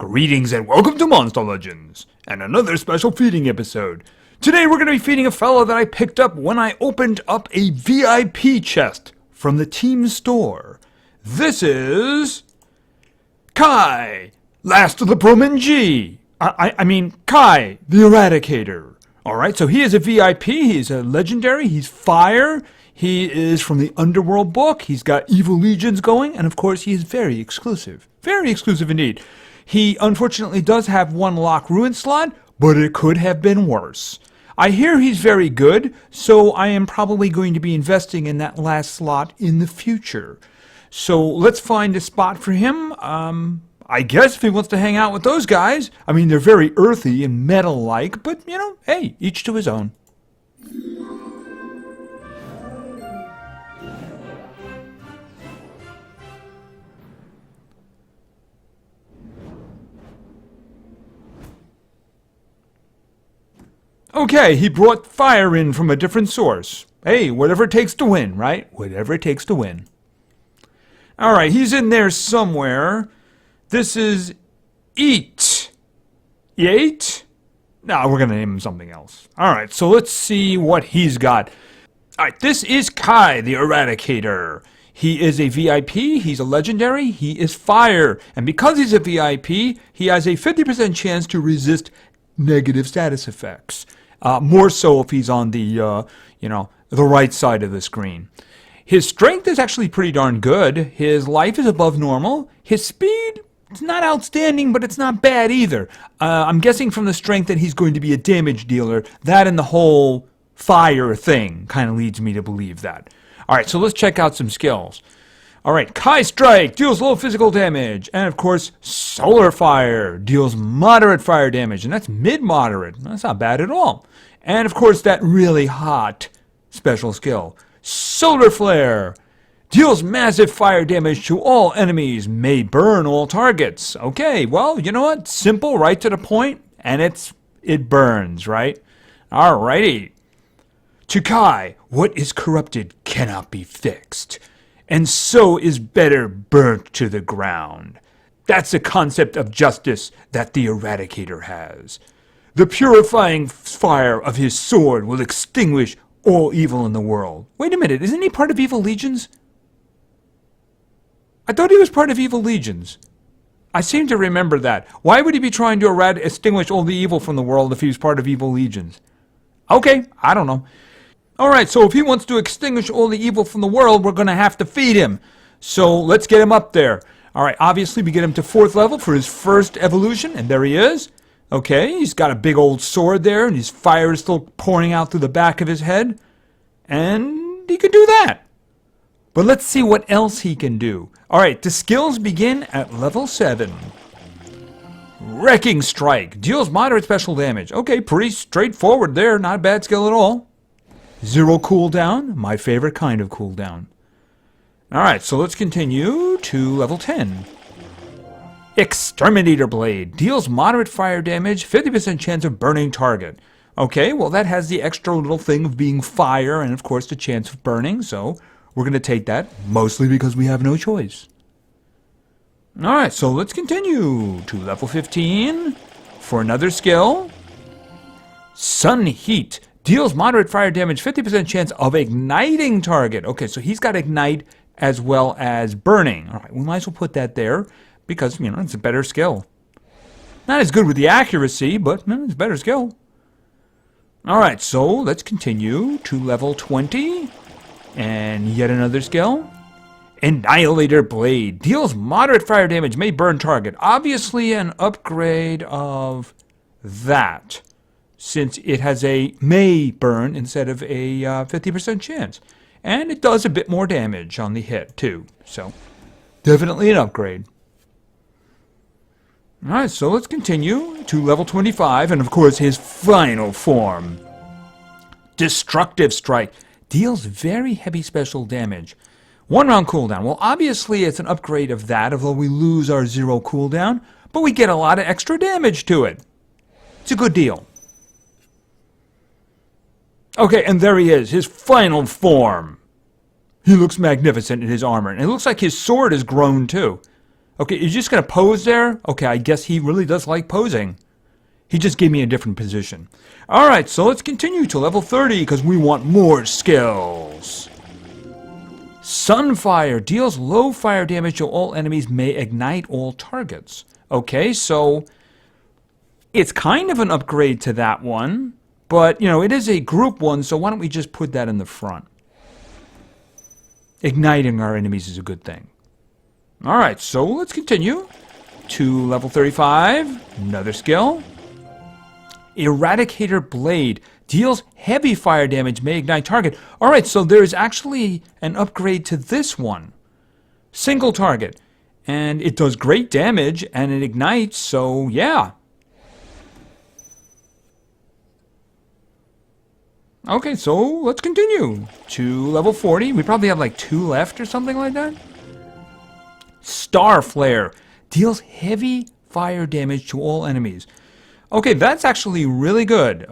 Greetings and welcome to Monster Legends, and another special feeding episode. Today we're going to be feeding a fellow that I picked up when I opened up a VIP chest from the team store. This is... Kaih, last of the Broomin' G. I mean, Kaih the Eradicator. Alright, so he is a VIP, he's a legendary, he's fire, he is from the Underworld book, he's got evil legions going, and of course he is very exclusive. Very exclusive indeed. He unfortunately does have one lock ruin slot, but it could have been worse. I hear he's very good, so I am probably going to be investing in that last slot in the future. So let's find a spot for him. I guess if he wants to hang out with those guys. I mean, they're very earthy and metal-like, but, you know, hey, each to his own. Okay, he brought fire in from a different source. Hey, whatever it takes to win, right? Whatever it takes to win. Alright, he's in there somewhere. This is Eat. Eat? No, we're going to name him something else. Alright, so let's see what he's got. Alright, this is Kaih the Eradicator. He is a VIP, he's a legendary, he is fire. And because he's a VIP, he has a 50% chance to resist negative status effects. More so if he's on the, the right side of the screen. His strength is actually pretty darn good. His life is above normal. His speed, it's not outstanding, but it's not bad either. I'm guessing from the strength that he's going to be a damage dealer. That and the whole fire thing kind of leads me to believe that. Alright, so let's check out some skills. Alright, Kaih Strike deals low physical damage. And of course, Solar Fire deals moderate fire damage. And that's mid-moderate. That's not bad at all. And of course, that really hot special skill, Solar Flare, deals massive fire damage to all enemies, may burn all targets. Okay, well, you know what? Simple, right to the point, and it burns, right? Alrighty. To Kaih, what is corrupted cannot be fixed, and so is better burnt to the ground. That's the concept of justice that the Eradicator has. The purifying fire of his sword will extinguish all evil in the world. Wait a minute, isn't he part of Evil Legions? I thought he was part of Evil Legions. I seem to remember that. Why would he be trying to extinguish all the evil from the world if he was part of Evil Legions? Okay, I don't know. Alright, so if he wants to extinguish all the evil from the world, we're going to have to feed him. So let's get him up there. Alright, obviously we get him to 4th level for his first evolution, and there he is. Okay, he's got a big old sword there, and his fire is still pouring out through the back of his head. And he can do that. But let's see what else he can do. Alright, the skills begin at level 7. Wrecking Strike deals moderate special damage. Okay, pretty straightforward there, not a bad skill at all. 0 cooldown, my favorite kind of cooldown. Alright, so let's continue to level 10. Exterminator Blade deals moderate fire damage, 50% chance of burning target. Okay, well that has the extra little thing of being fire and of course the chance of burning, so we're going to take that, mostly because we have no choice. Alright, so let's continue to level 15 for another skill. Sun Heat deals moderate fire damage, 50% chance of igniting target. Okay, so he's got ignite as well as burning. Alright, we might as well put that there. Because, it's a better skill. Not as good with the accuracy, but it's a better skill. Alright, so let's continue to level 20. And yet another skill. Annihilator Blade. Deals moderate fire damage, may burn target. Obviously an upgrade of that. Since it has a may burn instead of a 50% chance. And it does a bit more damage on the hit, too. So, definitely an upgrade. Alright, so let's continue to level 25, and of course his final form. Destructive Strike deals very heavy special damage. 1 round cooldown. Well, obviously it's an upgrade of that, although we lose our 0 cooldown, but we get a lot of extra damage to it. It's a good deal. Okay, and there he is, his final form. He looks magnificent in his armor, and it looks like his sword has grown too. Okay, you're just going to pose there? Okay, I guess he really does like posing. He just gave me a different position. Alright, so let's continue to level 30 because we want more skills. Sunfire deals low fire damage to all enemies, may ignite all targets. Okay, so it's kind of an upgrade to that one, but, you know, it is a group one, so why don't we just put that in the front? Igniting our enemies is a good thing. Alright, so let's continue to level 35. Another skill. Eradicator Blade deals heavy fire damage, may ignite target. Alright, so there's actually an upgrade to this one. Single target. And it does great damage, and it ignites, so yeah. Okay, so let's continue to level 40. We probably have like 2 left or something like that. Star Flare deals heavy fire damage to all enemies. Okay, that's actually really good.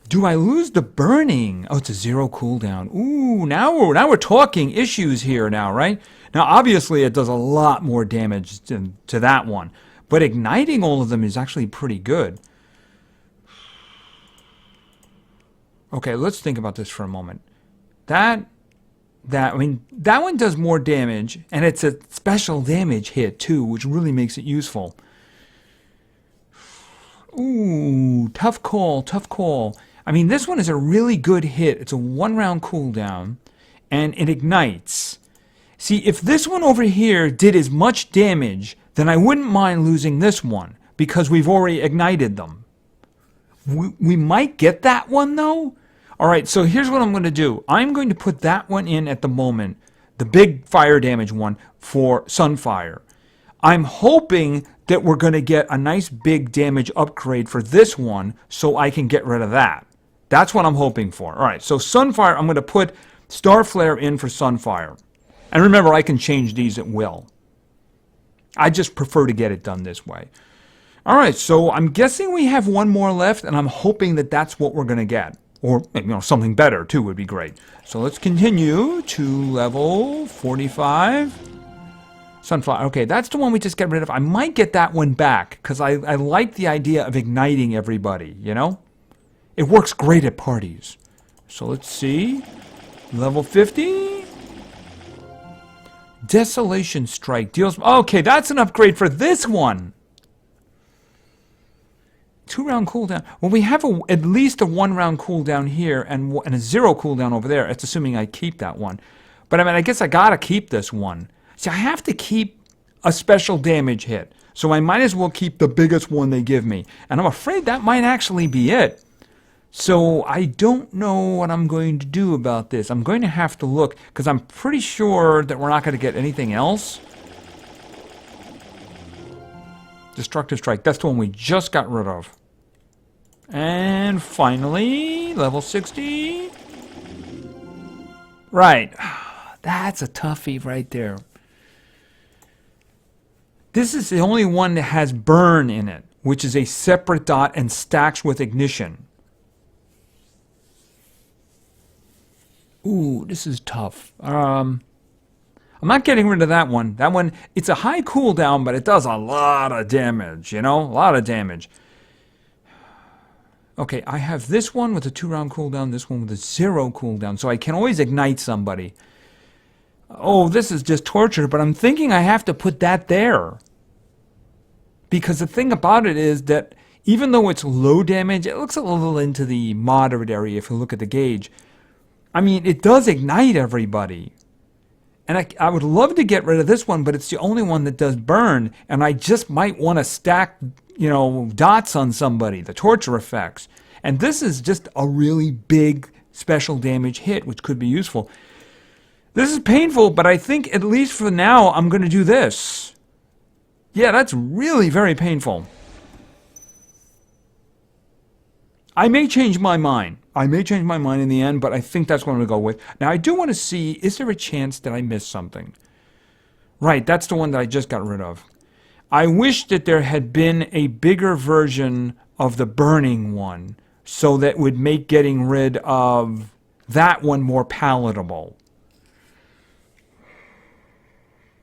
Do I lose the burning? Oh, it's a 0 cooldown. Ooh, now we're talking issues here now, right? Now, obviously, it does a lot more damage to that one. But igniting all of them is actually pretty good. Okay, let's think about this for a moment. That one does more damage, and it's a special damage hit, too, which really makes it useful. Ooh, tough call, tough call. I mean, this one is a really good hit. It's a 1-round cooldown, and it ignites. See, if this one over here did as much damage, then I wouldn't mind losing this one, because we've already ignited them. We might get that one, though. Alright, so here's what I'm going to do. I'm going to put that one in at the moment, the big fire damage one, for Sunfire. I'm hoping that we're going to get a nice big damage upgrade for this one so I can get rid of that. That's what I'm hoping for. Alright, so Sunfire, I'm going to put Star Flare in for Sunfire. And remember, I can change these at will. I just prefer to get it done this way. Alright, so I'm guessing we have one more left, and I'm hoping that that's what we're going to get. Or, you know, something better, too, would be great. So let's continue to level 45. Sunfire. Okay, that's the one we just got rid of. I might get that one back, because I like the idea of igniting everybody, you know? It works great at parties. So let's see. Level 50. Desolation Strike deals... Okay, that's an upgrade for this one. 2-round cooldown. Well, we have at least a 1-round cooldown here and a 0 cooldown over there. It's assuming I keep that one. But I mean, I guess I gotta keep this one. See, I have to keep a special damage hit. So I might as well keep the biggest one they give me. And I'm afraid that might actually be it. So I don't know what I'm going to do about this. I'm going to have to look, because I'm pretty sure that we're not going to get anything else. Destructive Strike. That's the one we just got rid of. And finally, level 60. Right. That's a toughie right there. This is the only one that has burn in it, which is a separate dot and stacks with ignition. Ooh, this is tough. I'm not getting rid of that one. That one, it's a high cooldown, but it does a lot of damage, you know? A lot of damage. Okay, I have this one with a 2-round cooldown, this one with a 0 cooldown, so I can always ignite somebody. Oh, this is just torture, but I'm thinking I have to put that there. Because the thing about it is that even though it's low damage, it looks a little into the moderate area if you look at the gauge. I mean, it does ignite everybody. And I would love to get rid of this one, but it's the only one that does burn, and I just might want to stack, you know, dots on somebody, the torture effects. And this is just a really big special damage hit, which could be useful. This is painful, but I think at least for now, I'm going to do this. Yeah, that's really very painful. I may change my mind. I may change my mind in the end, but I think that's what I'm going to go with. Now, I do want to see, is there a chance that I missed something? Right, that's the one that I just got rid of. I wish that there had been a bigger version of the burning one, so that would make getting rid of that one more palatable.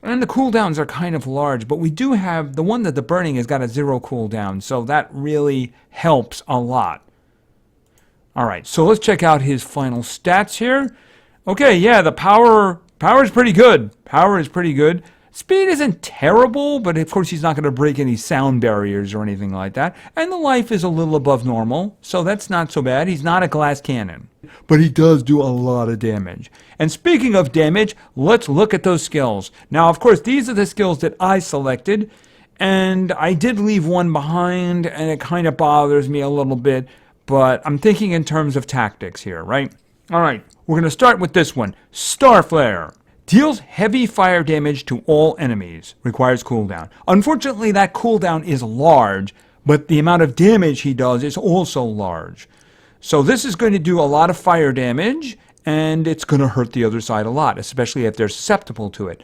And the cooldowns are kind of large, but we do have the one that the burning has got a 0 cooldown, so that really helps a lot. All right, so let's check out his final stats here. Okay, yeah, the power is pretty good. Power is pretty good. Speed isn't terrible, but of course he's not going to break any sound barriers or anything like that. And the life is a little above normal, so that's not so bad. He's not a glass cannon, but he does do a lot of damage. And speaking of damage, let's look at those skills. Now, of course, these are the skills that I selected, and I did leave one behind, and it kind of bothers me a little bit, but I'm thinking in terms of tactics here, right? All right, we're going to start with this one, Star Flare. Deals heavy fire damage to all enemies. Requires cooldown. Unfortunately, that cooldown is large, but the amount of damage he does is also large. So this is going to do a lot of fire damage, and it's going to hurt the other side a lot, especially if they're susceptible to it.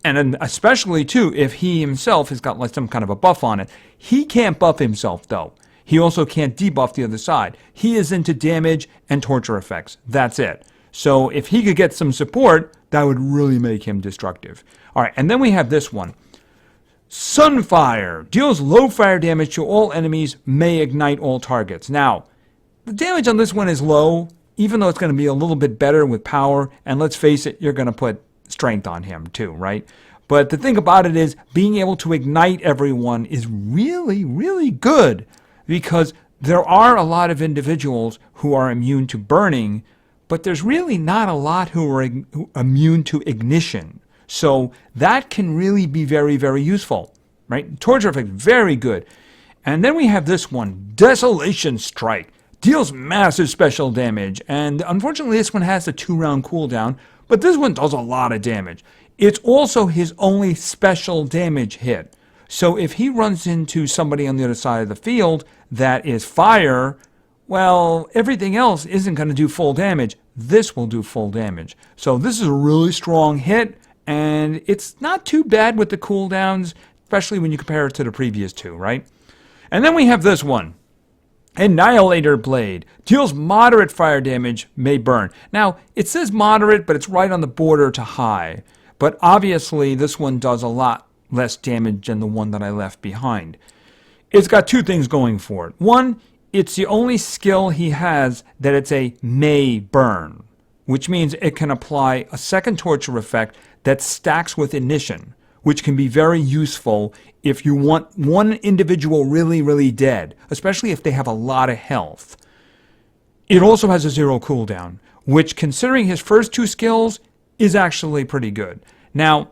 And especially, too, if he himself has got like some kind of a buff on it. He can't buff himself, though. He also can't debuff the other side. He is into damage and torture effects. That's it. So if he could get some support, that would really make him destructive. All right, and then we have this one. Sunfire. Deals low fire damage to all enemies, may ignite all targets. Now, the damage on this one is low, even though it's going to be a little bit better with power. And let's face it, you're going to put strength on him too, right? But the thing about it is, being able to ignite everyone is really, really good. Because there are a lot of individuals who are immune to burning, but there's really not a lot who are immune to ignition. So that can really be very, very useful, right? Torture effect, very good. And then we have this one, Desolation Strike. Deals massive special damage. And unfortunately, this one has a 2-round cooldown, but this one does a lot of damage. It's also his only special damage hit. So if he runs into somebody on the other side of the field that is fire, well, everything else isn't going to do full damage. This will do full damage. So this is a really strong hit, and it's not too bad with the cooldowns, especially when you compare it to the previous two, right? And then we have this one. Annihilator Blade. Deals moderate fire damage, may burn. Now, it says moderate, but it's right on the border to high. But obviously, this one does a lot less damage than the one that I left behind. It's got two things going for it. One, it's the only skill he has that it's a may burn, which means it can apply a second torture effect that stacks with ignition, which can be very useful if you want one individual really, really dead, especially if they have a lot of health. It also has a 0 cooldown, which, considering his first two skills, is actually pretty good. Now,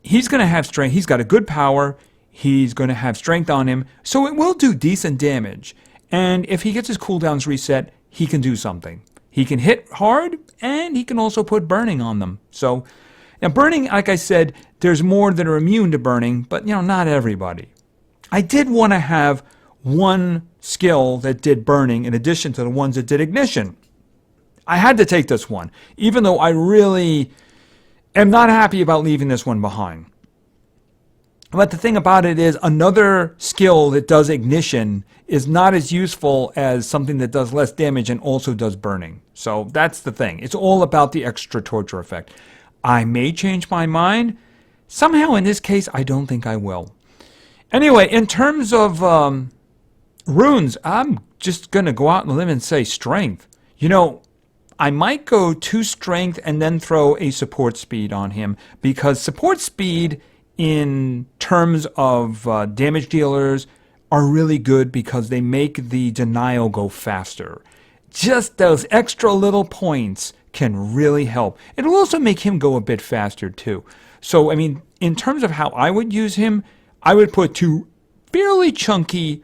he's going to have strength. He's got a good power. He's going to have strength on him, so it will do decent damage. And if he gets his cooldowns reset, he can do something. He can hit hard, and he can also put burning on them. So, now burning, like I said, there's more that are immune to burning, but not everybody. I did want to have one skill that did burning in addition to the ones that did ignition. I had to take this one, even though I really am not happy about leaving this one behind. But the thing about it is, another skill that does ignition is not as useful as something that does less damage and also does burning. So that's the thing. It's all about the extra torture effect. I may change my mind. Somehow in this case, I don't think I will. Anyway, in terms of runes, I'm just going to go out on a limb and say strength. I might go 2 strength and then throw a support speed on him, because support speed in terms of damage dealers are really good because they make the denial go faster. Just those extra little points can really help. It'll also make him go a bit faster too. So, in terms of how I would use him, I would put 2 fairly chunky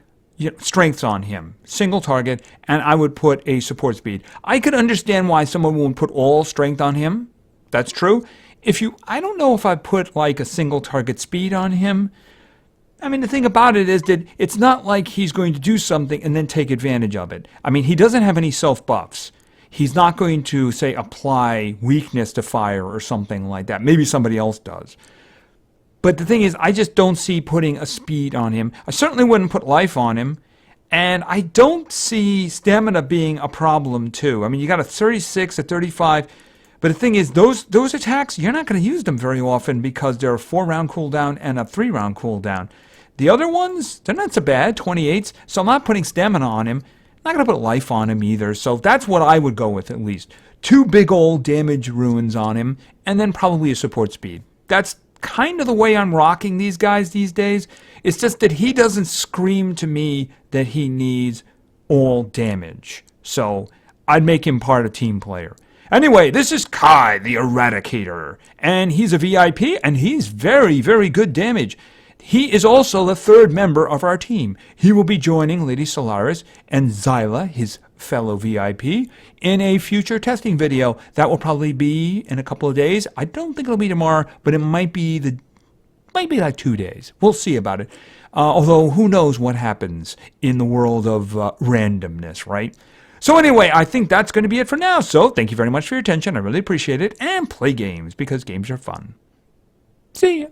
strengths on him, single target, and I would put a support speed. I could understand why someone won't put all strength on him. That's true. I don't know if I put like a single target speed on him. The thing about it is that it's not like he's going to do something and then take advantage of it. He doesn't have any self buffs. He's not going to, say, apply weakness to fire or something like that. Maybe somebody else does. But the thing is, I just don't see putting a speed on him. I certainly wouldn't put life on him. And I don't see stamina being a problem, too. You got a 36, a 35, But the thing is, those attacks, you're not going to use them very often because they're a 4-round cooldown and a 3-round cooldown. The other ones, they're not so bad, 28s. So I'm not putting stamina on him. I'm not going to put life on him either. So that's what I would go with at least. 2 big old damage runes on him, and then probably a support speed. That's kind of the way I'm rocking these guys these days. It's just that he doesn't scream to me that he needs all damage. So I'd make him part of team player. Anyway, this is Kaih the Eradicator, and he's a VIP, and he's very, very good damage. He is also the 3rd member of our team. He will be joining Lady Solaris and Zyla, his fellow VIP, in a future testing video. That will probably be in a couple of days. I don't think it'll be tomorrow, but it might be like 2 days. We'll see about it. Although, who knows what happens in the world of randomness, right? So anyway, I think that's going to be it for now. So thank you very much for your attention. I really appreciate it. And play games, because games are fun. See ya.